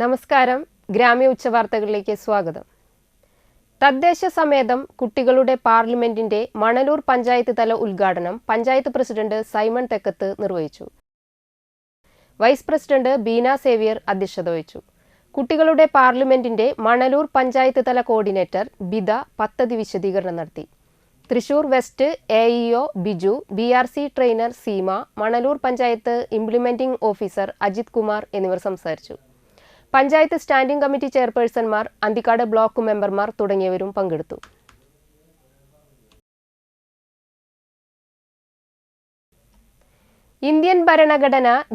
നമസ്കാരം. ഗ്രാമീയ ഉച്ചവാർത്തകളിലേക്ക് സ്വാഗതം. തദ്ദേശ സമേതം കുട്ടികളുടെ പാർലമെന്റിന്റെ മണലൂർ പഞ്ചായത്ത് തല ഉദ്ഘാടനം പഞ്ചായത്ത് പ്രസിഡന്റ് സൈമൺ തെക്കത്ത് നിർവഹിച്ചു. വൈസ് പ്രസിഡന്റ് ബീന സേവ്യർ അധ്യക്ഷത വഹിച്ചു. കുട്ടികളുടെ പാർലമെന്റിന്റെ മണലൂർ പഞ്ചായത്ത് തല കോർഡിനേറ്റർ ബിദ പദ്ധതി വിശദീകരണം നടത്തി. Thrissur west AEO Biju, BRC trainer Seema, Manalur panchayat implementing officer Ajith Kumar എന്നിവർ സംസാരിച്ചു. പഞ്ചായത്ത് സ്റ്റാൻഡിംഗ് കമ്മിറ്റി ചെയർപേഴ്സൺമാർ, അന്തിക്കാട് ബ്ലോക്ക് മെമ്പർമാർ തുടങ്ങിയവരും പങ്കെടുത്തു. ഇന്ത്യൻ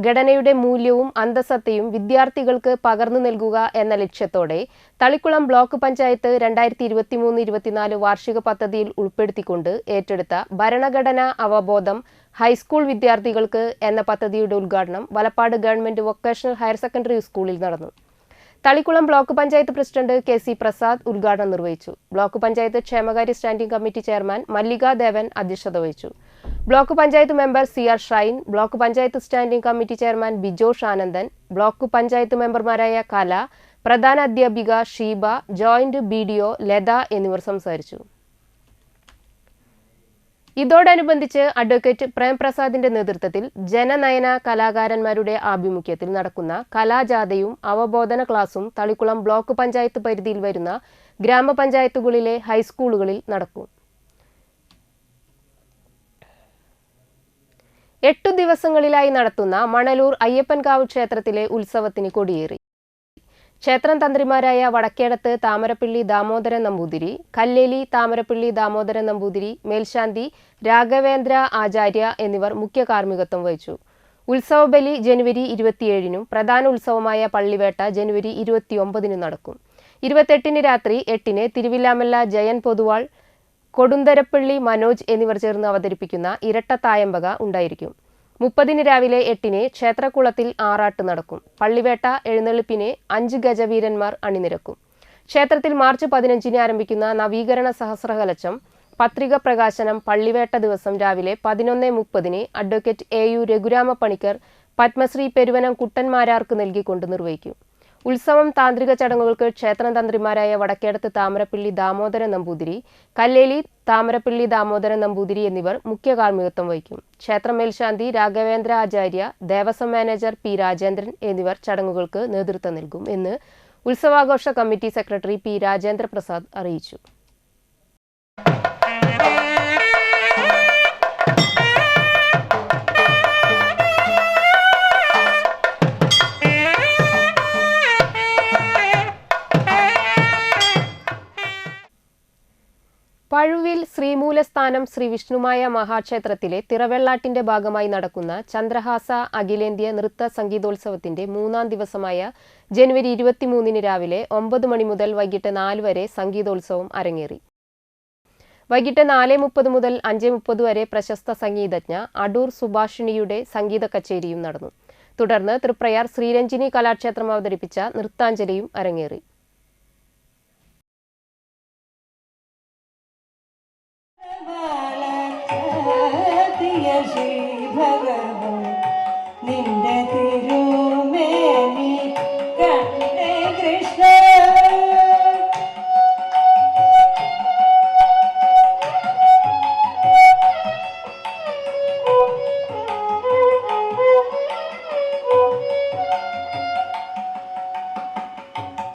ഘടനയുടെ മൂല്യവും അന്തസ്സത്തയും വിദ്യാർത്ഥികൾക്ക് പകർന്നു നൽകുക എന്ന ലക്ഷ്യത്തോടെ തളിക്കുളം ബ്ലോക്ക് പഞ്ചായത്ത് 2023-24 വാർഷിക പദ്ധതിയിൽ ഉൾപ്പെടുത്തിക്കൊണ്ട് ഏറ്റെടുത്ത ഭരണഘടനാ അവബോധം ഹൈസ്കൂൾ വിദ്യാർത്ഥികൾക്ക് എന്ന പദ്ധതിയുടെ ഉദ്ഘാടനം Valappad government vocational higher secondary സ്കൂളിൽ നടന്നു. Thalikulam block panchayat president KC Prasad ഉദ്ഘാടനം നിർവഹിച്ചു. ബ്ലോക്ക് പഞ്ചായത്ത് ക്ഷേമകാര്യ standing committee chairman Mallika Devan അധ്യക്ഷത വഹിച്ചു. Block panchayat member CR Shine, block panchayat standing committee chairman Bijosh Anandan, block panchayat മെമ്പർമാരായ കല, പ്രധാന അധ്യാപിക ഷീബ, ജോയിന്റ് BDO ലത എന്നിവർ സംസാരിച്ചു. ഇതോടനുബന്ധിച്ച് അഡ്വക്കേറ്റ് പ്രേംപ്രസാദിന്റെ നേതൃത്വത്തിൽ ജനനയന കലാകാരന്മാരുടെ ആഭിമുഖ്യത്തിൽ നടക്കുന്ന കലാജാഥയും അവബോധന ക്ലാസും തളിക്കുളം ബ്ലോക്ക് പഞ്ചായത്ത് പരിധിയിൽ വരുന്ന ഗ്രാമപഞ്ചായത്തുകളിലെ ഹൈസ്കൂളുകളിൽ നടക്കും. 8 ദിവസങ്ങളിലായി നടത്തുന്ന മണലൂർ അയ്യപ്പൻകാവ് ക്ഷേത്രത്തിലെ ഉത്സവത്തിന് കൊടിയേറി. ക്ഷേത്രം തന്ത്രിമാരായ വടക്കേടത്ത് താമരപ്പള്ളി ദാമോദരൻ നമ്പൂതിരി, കല്ലേലി താമരപ്പള്ളി ദാമോദരൻ നമ്പൂതിരി, മേൽശാന്തി രാഘവേന്ദ്ര ആചാര്യ എന്നിവർ മുഖ്യ കാർമ്മികത്വം വഹിച്ചു. ഉത്സവബലി ജനുവരി 27-നും പ്രധാന ഉത്സവമായ പള്ളിവേട്ട ജനുവരി 29-നും നടക്കും. 28-ന് രാത്രി 8-ന് തിരുവില്ലാമല്ല ജയൻ പൊതുവാൾ, കൊടുന്തരപ്പള്ളി മനോജ് എന്നിവർ ചേർന്ന് അവതരിപ്പിക്കുന്ന ഇരട്ട തായമ്പക ഉണ്ടായിരിക്കും. 30-ന് രാവിലെ 8-ന് ക്ഷേത്രക്കുളത്തിൽ ആറാട്ട് നടക്കും. പള്ളിവേട്ട എഴുന്നള്ളിപ്പിന് 5 ഗജവീരന്മാർ അണിനിരക്കും. ക്ഷേത്രത്തിൽ മാർച്ച് 15-ന് ആരംഭിക്കുന്ന നവീകരണ സഹസ്രകലശം പത്രിക പ്രകാശനം പള്ളിവേട്ട ദിവസം രാവിലെ 11:30-ന് അഡ്വക്കേറ്റ് AU രഘുരാമ പണിക്കർ പത്മശ്രീ പെരുവനം കുട്ടന്മാരാർക്ക് നൽകിക്കൊണ്ട് നിർവഹിക്കും. ഉത്സവം താന്ത്രിക ചടങ്ങുകൾക്ക് ക്ഷേത്രം തന്ത്രിമാരായ വടക്കേടത്ത് താമരപ്പള്ളി ദാമോദരൻ നമ്പൂതിരി, കല്ലേലി താമരപ്പള്ളി ദാമോദരൻ നമ്പൂതിരി എന്നിവർ മുഖ്യ കാർമ്മികത്വം വഹിക്കും. ക്ഷേത്ര മേൽശാന്തി രാഘവേന്ദ്ര ആചാര്യ, ദേവസ്വം മാനേജർ P രാജേന്ദ്രൻ എന്നിവർ ചടങ്ങുകൾക്ക് നേതൃത്വം നൽകും എന്ന് ഉത്സവാഘോഷ committee secretary P Rajendra Prasad അറിയിച്ചു. പഴുവിൽ ശ്രീമൂലസ്ഥാനം ശ്രീ വിഷ്ണുമായ മഹാക്ഷേത്രത്തിലെ തിറവെള്ളാട്ടിന്റെ ഭാഗമായി നടക്കുന്ന ചന്ദ്രഹാസ അഖിലേന്ത്യാ നൃത്ത സംഗീതോത്സവത്തിന്റെ 3-ാം ദിവസമായ ജനുവരി 23-ന് രാവിലെ 9 മണി മുതൽ വൈകിട്ട് 4 വരെ സംഗീതോത്സവം അരങ്ങേറി. വൈകിട്ട് 4:30 മുതൽ 5:30 വരെ പ്രശസ്ത സംഗീതജ്ഞ അടൂർ സുഭാഷിണിയുടെ സംഗീത കച്ചേരിയും നടന്നു. തുടർന്ന് തൃപ്രയാർ ശ്രീരഞ്ജിനി കലാക്ഷേത്രം അവതരിപ്പിച്ച നൃത്താഞ്ജലിയും അരങ്ങേറി.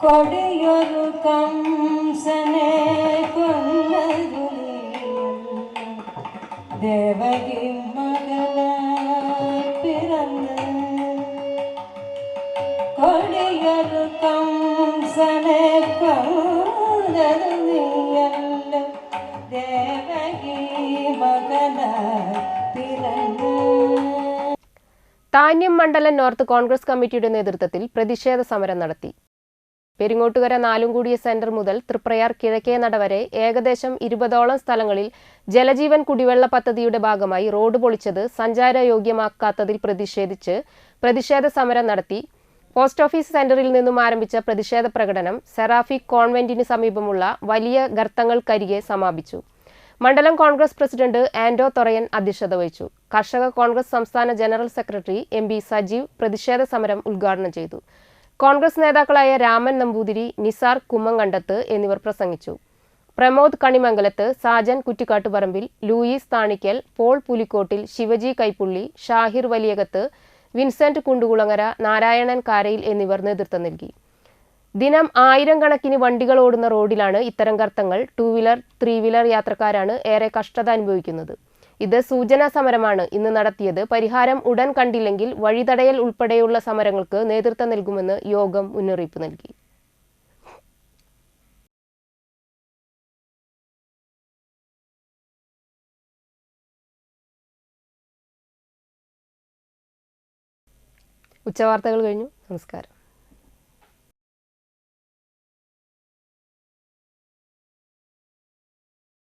കൊടിയൊരു കംസനെ കൊന്നരുളിയും ദേവകി മകനായി പിറന്ന് കൊടിയൊരു കംസനെ കൊന്നരുളിയല്ല ദേവകി മകനായി പിറന്ന്. താന്യം മണ്ഡലം നോർത്ത് കോൺഗ്രസ് കമ്മിറ്റിയുടെ നേതൃത്വത്തിൽ പ്രതിഷേധ സമരം നടത്തി. പെരിങ്ങോട്ടുകര നാലുംകൂടിയ സെന്റർ മുതൽ തൃപ്രയാർ കിഴക്കേ നട വരെ ഏകദേശം 20ഓളം സ്ഥലങ്ങളിൽ ജലജീവൻ കുടിവെള്ള പദ്ധതിയുടെ ഭാഗമായി റോഡ് പൊളിച്ചത് സഞ്ചാരയോഗ്യമാക്കാത്തതിൽ പ്രതിഷേധിച്ച് പ്രതിഷേധ സമരം നടത്തി. പോസ്റ്റ് ഓഫീസ് സെന്ററിൽ നിന്നും ആരംഭിച്ച പ്രതിഷേധ പ്രകടനം സെറാഫിക് കോൺവെന്റിന് സമീപമുള്ള വലിയ ഗർത്തങ്ങൾക്കരികെ സമാപിച്ചു. മണ്ഡലം കോൺഗ്രസ് പ്രസിഡന്റ് ആൻഡോ തൊറയൻ അധ്യക്ഷത വഹിച്ചു. കർഷക കോൺഗ്രസ് സംസ്ഥാന ജനറൽ സെക്രട്ടറി MB സജീവ് പ്രതിഷേധ സമരം ഉദ്ഘാടനം ചെയ്തു. കോൺഗ്രസ് നേതാക്കളായ രാമൻ നമ്പൂതിരി, നിസാർ കുമ്മങ്കണ്ടത്ത് എന്നിവർ പ്രസംഗിച്ചു. Pramod Kanimangalath, Sajan Kuttikkattuparambil, Louis Thanikkal, Paul Pulikkottil, Shivaji Kaipully, Shahir Valiyakath, Vincent Kundukulangara, Narayanan Karayil എന്നിവർ നേതൃത്വം നൽകി. ദിനം 1000 കണക്കിന് വണ്ടികൾ ഓടുന്ന റോഡിലാണ് ഇത്തരം ഗർത്തങ്ങൾ. 2 വീലർ 3 വീലർ യാത്രക്കാരാണ് ഏറെ കഷ്ടത അനുഭവിക്കുന്നത്. ഇത് സൂചനാ സമരമാണ് ഇന്ന് നടത്തിയത്. പരിഹാരം ഉടൻ കണ്ടില്ലെങ്കിൽ വഴിതടയൽ ഉൾപ്പെടെയുള്ള സമരങ്ങൾക്ക് നേതൃത്വം നൽകുമെന്ന് യോഗം മുന്നറിയിപ്പ് നൽകി. ഉച്ചവാർത്തകൾ കഴിഞ്ഞു. നമസ്കാരം.